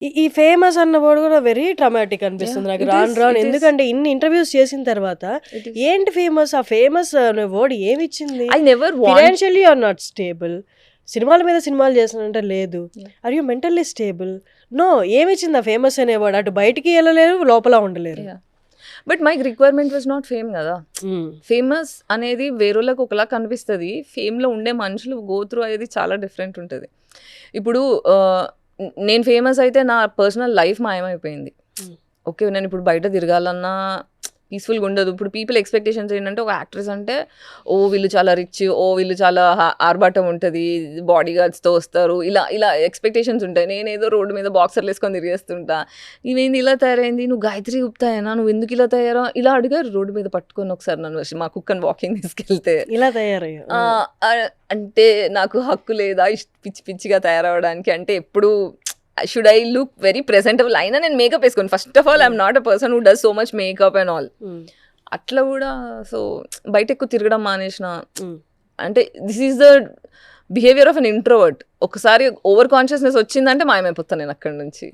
ఈ ఫేమస్ అన్న వర్డ్ కూడా వెరీ ట్రామాటిక్ అనిపిస్తుంది నాకు రాను రాను. ఎందుకంటే ఇన్ని ఇంటర్వ్యూస్ చేసిన తర్వాత ఏంటి ఫేమస్, ఆ ఫేమస్ అనే వర్డ్ ఏమి ఇచ్చింది? I never financially or not stable, సినిమాల మీద సినిమాలు చేస్తానంటే లేదు, are you mentally stable? No, ఏమి ఇచ్చింది ఆ ఫేమస్ అనేవాడు? అటు బయటికి వెళ్ళలేరు, లోపల ఉండలేరు. But my requirement was not fame కదా. ఫేమస్ అనేది వేరేళ్ళకి ఒకలా కనిపిస్తుంది, ఫేమ్లో ఉండే మనుషులు గో త్రూ అనేది చాలా డిఫరెంట్ ఉంటుంది. ఇప్పుడు నేను ఫేమస్ అయితే నా పర్సనల్ లైఫ్ మాయమైపోయింది. ఓకే, నేను ఇప్పుడు బయట తిరగాలన్నా పీస్ఫుల్గా ఉండదు. ఇప్పుడు పీపుల్ ఎక్స్పెక్టేషన్స్ ఏంటంటే ఒక యాక్ట్రెస్ అంటే ఓ వీళ్ళు చాలా రిచ్, ఓ వీళ్ళు చాలా ఆర్భాటం ఉంటుంది, బాడీ గార్డ్స్తో వస్తారు, ఇలా ఇలా ఎక్స్పెక్టేషన్స్ ఉంటాయి. నేనేదో రోడ్డు మీద బాక్సర్లు వేసుకొని తిరిగేస్తుంటా, ఇవేంది ఇలా తయారైంది, నువ్వు గాయత్రి గుప్తాయేనా, నువ్వు ఎందుకు ఇలా తయారా, ఇలా అడిగారు రోడ్డు మీద పట్టుకొని ఒకసారి నన్ను మా కుక్కని వాకింగ్ తీసుకెళ్తే. ఇలా తయారయ్యా అంటే నాకు హక్కు లేదా పిచ్చి పిచ్చిగా తయారవడానికి? అంటే ఎప్పుడు should I look very presentable? అయినా నేను మేకప్ వేసుకోను. First of all I'm not a person who does so much makeup and all. అట్లా కూడా సో బయట ఎక్కువ తిరగడం మానేసిన. అంటే this is the behaviour of an introvert. ఒకసారి ఓవర్ కాన్షియస్నెస్ వచ్చిందంటే మాయమైపోతాను నేను అక్కడి నుంచి.